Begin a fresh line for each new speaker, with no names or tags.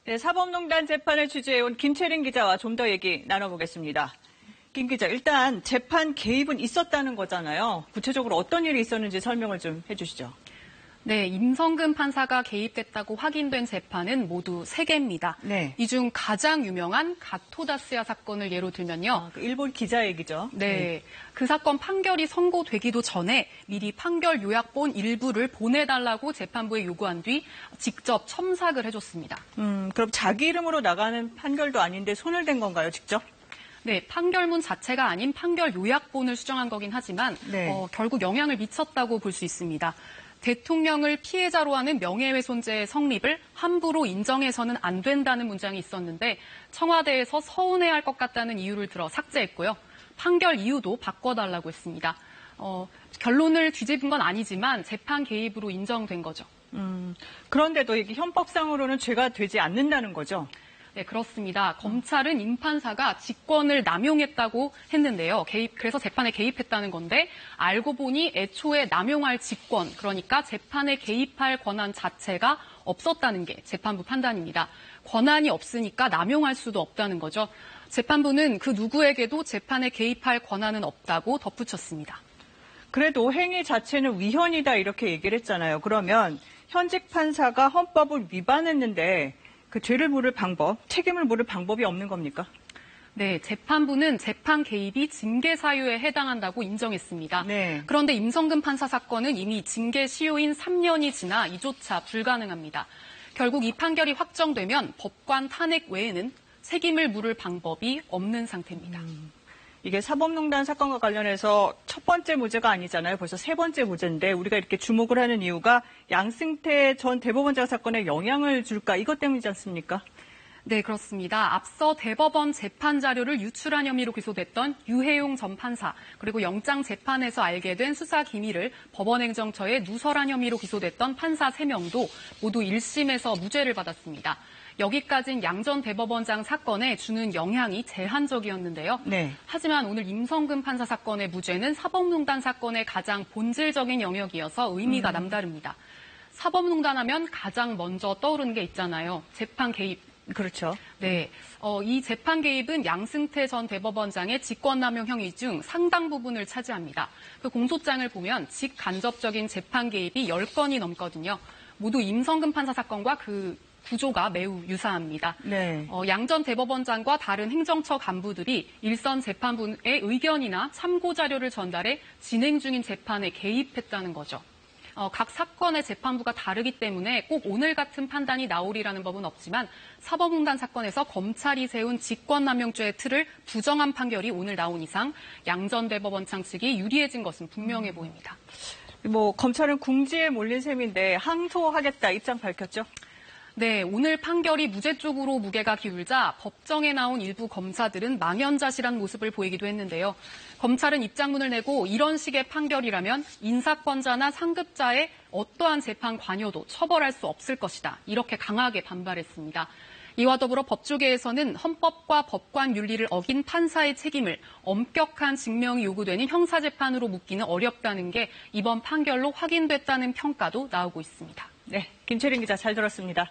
네, 사법농단 재판을 취재해온 김채린 기자와 좀 더 얘기 나눠보겠습니다. 김 기자, 일단 재판 개입은 있었다는 거잖아요. 구체적으로 어떤 일이 있었는지 설명을 좀 해주시죠.
네, 임성근 판사가 개입됐다고 확인된 재판은 모두 3개입니다.
네.
이 중 가장 유명한 가토다스야 사건을 예로 들면요.
그 일본 기자 얘기죠.
네. 그 사건 판결이 선고되기도 전에 미리 판결 요약본 일부를 보내달라고 재판부에 요구한 뒤 직접 첨삭을 해줬습니다.
그럼 자기 이름으로 나가는 판결도 아닌데 손을 댄 건가요, 직접?
네, 판결문 자체가 아닌 판결 요약본을 수정한 거긴 하지만
네.
결국 영향을 미쳤다고 볼 수 있습니다. 대통령을 피해자로 하는 명예훼손죄의 성립을 함부로 인정해서는 안 된다는 문장이 있었는데 청와대에서 서운해할 것 같다는 이유를 들어 삭제했고요. 판결 이유도 바꿔달라고 했습니다. 결론을 뒤집은 건 아니지만 재판 개입으로 인정된 거죠.
그런데도 이게 헌법상으로는 죄가 되지 않는다는 거죠?
네, 그렇습니다. 검찰은 임 판사가 직권을 남용했다고 했는데요. 그래서 재판에 개입했다는 건데 알고 보니 애초에 남용할 직권, 그러니까 재판에 개입할 권한 자체가 없었다는 게 재판부 판단입니다. 권한이 없으니까 남용할 수도 없다는 거죠. 재판부는 그 누구에게도 재판에 개입할 권한은 없다고 덧붙였습니다.
그래도 행위 자체는 위헌이다 이렇게 얘기를 했잖아요. 그러면 현직 판사가 헌법을 위반했는데 그 죄를 물을 방법, 책임을 물을 방법이 없는 겁니까?
네, 재판부는 재판 개입이 징계 사유에 해당한다고 인정했습니다.
네.
그런데 임성근 판사 사건은 이미 징계 시효인 3년이 지나 이조차 불가능합니다. 결국 이 판결이 확정되면 법관 탄핵 외에는 책임을 물을 방법이 없는 상태입니다.
이게 사법농단 사건과 관련해서 첫 번째 무죄가 아니잖아요. 벌써 세 번째 무죄인데 우리가 이렇게 주목을 하는 이유가 양승태 전 대법원장 사건에 영향을 줄까 이것 때문이지 않습니까?
네, 그렇습니다. 앞서 대법원 재판 자료를 유출한 혐의로 기소됐던 유해용 전 판사, 그리고 영장 재판에서 알게 된 수사 기밀을 법원행정처에 누설한 혐의로 기소됐던 판사 3명도 모두 1심에서 무죄를 받았습니다. 여기까지는 양 전 대법원장 사건에 주는 영향이 제한적이었는데요.
네.
하지만 오늘 임성근 판사 사건의 무죄는 사법농단 사건의 가장 본질적인 영역이어서 의미가 남다릅니다. 사법농단하면 가장 먼저 떠오르는 게 있잖아요. 재판 개입.
그렇죠.
네, 이 재판 개입은 양승태 전 대법원장의 직권남용 행위 중 상당 부분을 차지합니다. 그 공소장을 보면 직간접적인 재판 개입이 10건이 넘거든요. 모두 임성근 판사 사건과 그 구조가 매우 유사합니다.
네.
양 전 대법원장과 다른 행정처 간부들이 일선 재판부의 의견이나 참고 자료를 전달해 진행 중인 재판에 개입했다는 거죠. 각 사건의 재판부가 다르기 때문에 꼭 오늘 같은 판단이 나오리라는 법은 없지만 사법농단 사건에서 검찰이 세운 직권남용죄의 틀을 부정한 판결이 오늘 나온 이상 양 전 대법원장 측이 유리해진 것은 분명해 보입니다.
검찰은 궁지에 몰린 셈인데 항소하겠다 입장 밝혔죠?
네, 오늘 판결이 무죄 쪽으로 무게가 기울자 법정에 나온 일부 검사들은 망연자실한 모습을 보이기도 했는데요. 검찰은 입장문을 내고 이런 식의 판결이라면 인사권자나 상급자의 어떠한 재판 관여도 처벌할 수 없을 것이다. 이렇게 강하게 반발했습니다. 이와 더불어 법조계에서는 헌법과 법관 윤리를 어긴 판사의 책임을 엄격한 증명이 요구되는 형사재판으로 묻기는 어렵다는 게 이번 판결로 확인됐다는 평가도 나오고 있습니다.
네, 김채린 기자 잘 들었습니다.